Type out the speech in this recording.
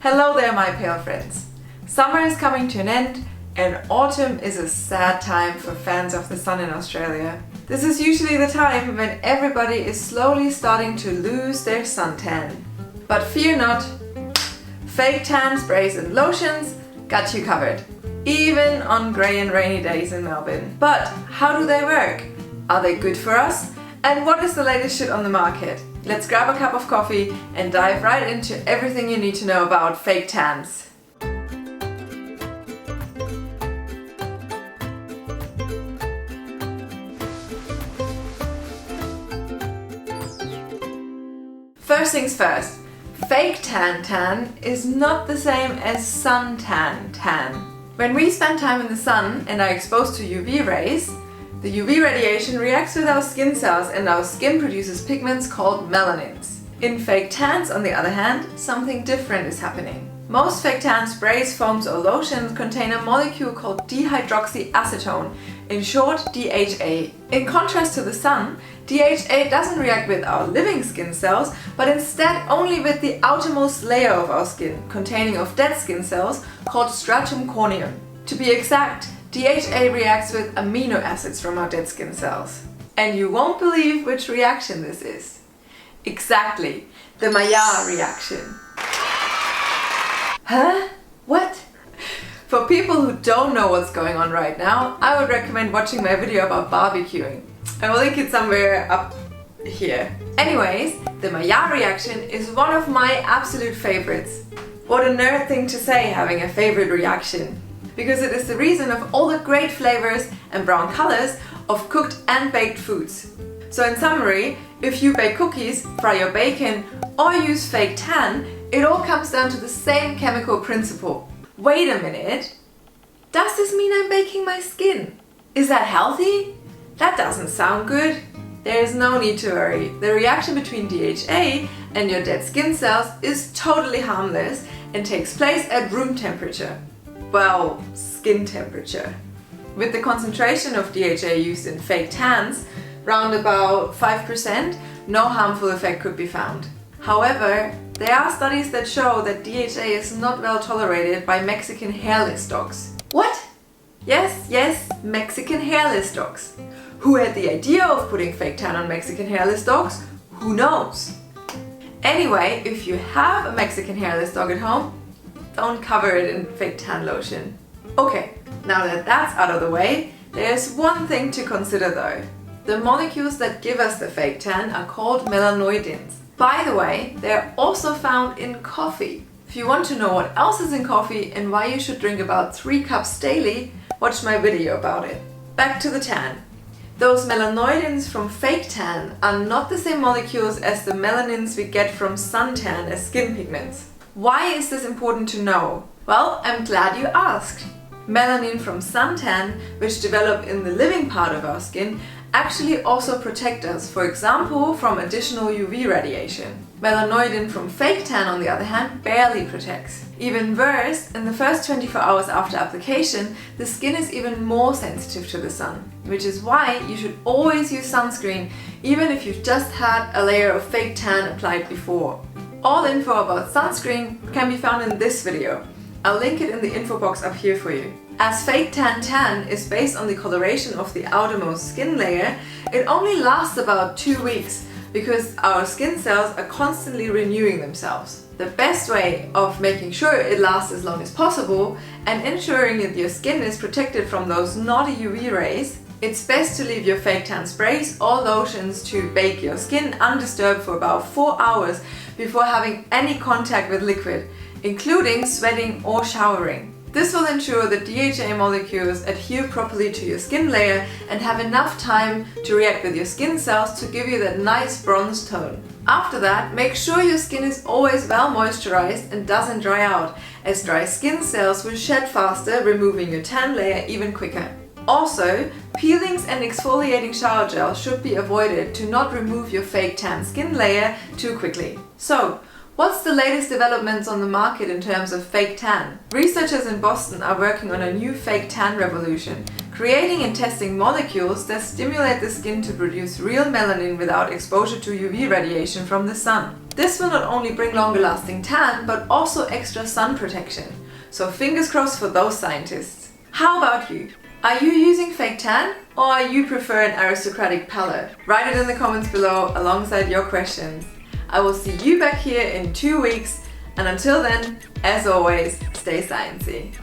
Hello there, my pale friends. Summer is coming to an end and autumn is a sad time for fans of the sun in Australia. This is usually the time when everybody is slowly starting to lose their suntan. But fear not, fake tan sprays and lotions got you covered, even on grey and rainy days in Melbourne. But how do they work? Are they good for us? And what is the latest shit on the market? Let's grab a cup of coffee and dive right into everything you need to know about fake tans. First things first, fake tan is not the same as suntan tan. When we spend time in the sun and are exposed to UV rays, the UV radiation reacts with our skin cells and our skin produces pigments called melanins. In fake tans, on the other hand, something different is happening. Most fake tan sprays, foams or lotions contain a molecule called dihydroxyacetone, in short DHA. In contrast to the sun, DHA doesn't react with our living skin cells, but instead only with the outermost layer of our skin, containing of dead skin cells called stratum corneum. To be exact, DHA reacts with amino acids from our dead skin cells. And you won't believe which reaction this is. Exactly, the Maillard reaction. Huh? What? For people who don't know what's going on right now, I would recommend watching my video about barbecuing. I will link it somewhere up here. Anyways, the Maillard reaction is one of my absolute favorites. What a nerd thing to say, having a favorite reaction. Because it is the reason of all the great flavors and brown colors of cooked and baked foods. So in summary, if you bake cookies, fry your bacon, or use fake tan, it all comes down to the same chemical principle. Wait a minute, does this mean I'm baking my skin? Is that healthy? That doesn't sound good. There is no need to worry. The reaction between DHA and your dead skin cells is totally harmless and takes place at room temperature. Well, skin temperature. With the concentration of DHA used in fake tans, round about 5%, no harmful effect could be found. However, there are studies that show that DHA is not well tolerated by Mexican hairless dogs. What? Yes, Mexican hairless dogs. Who had the idea of putting fake tan on Mexican hairless dogs? Who knows? Anyway, if you have a Mexican hairless dog at home, don't cover it in fake tan lotion. Okay, now that that's out of the way, there's one thing to consider though. The molecules that give us the fake tan are called melanoidins. By the way, they're also found in coffee. If you want to know what else is in coffee and why you should drink about 3 cups daily, watch my video about it. Back to the tan. Those melanoidins from fake tan are not the same molecules as the melanins we get from suntan as skin pigments. Why is this important to know? Well, I'm glad you asked. Melanin from suntan, which develop in the living part of our skin, actually also protect us, for example, from additional UV radiation. Melanoidin from fake tan, on the other hand, barely protects. Even worse, in the first 24 hours after application, the skin is even more sensitive to the sun, which is why you should always use sunscreen, even if you've just had a layer of fake tan applied before. All info about sunscreen can be found in this video. I'll link it in the info box up here for you. As fake tan is based on the coloration of the outermost skin layer, it only lasts about 2 weeks because our skin cells are constantly renewing themselves. The best way of making sure it lasts as long as possible and ensuring that your skin is protected from those naughty UV rays, it's best to leave your fake tan sprays or lotions to bake your skin undisturbed for about 4 hours before having any contact with liquid, including sweating or showering. This will ensure that DHA molecules adhere properly to your skin layer and have enough time to react with your skin cells to give you that nice bronze tone. After that, make sure your skin is always well moisturized and doesn't dry out, as dry skin cells will shed faster, removing your tan layer even quicker. Also, peelings and exfoliating shower gel should be avoided to not remove your fake tan skin layer too quickly. So, what's the latest developments on the market in terms of fake tan? Researchers in Boston are working on a new fake tan revolution, creating and testing molecules that stimulate the skin to produce real melanin without exposure to UV radiation from the sun. This will not only bring longer lasting tan, but also extra sun protection. So fingers crossed for those scientists. How about you? Are you using fake tan, or are you prefer an aristocratic palette? Write it in the comments below alongside your questions. I will see you back here in 2 weeks, and until then, as always, stay sciencey.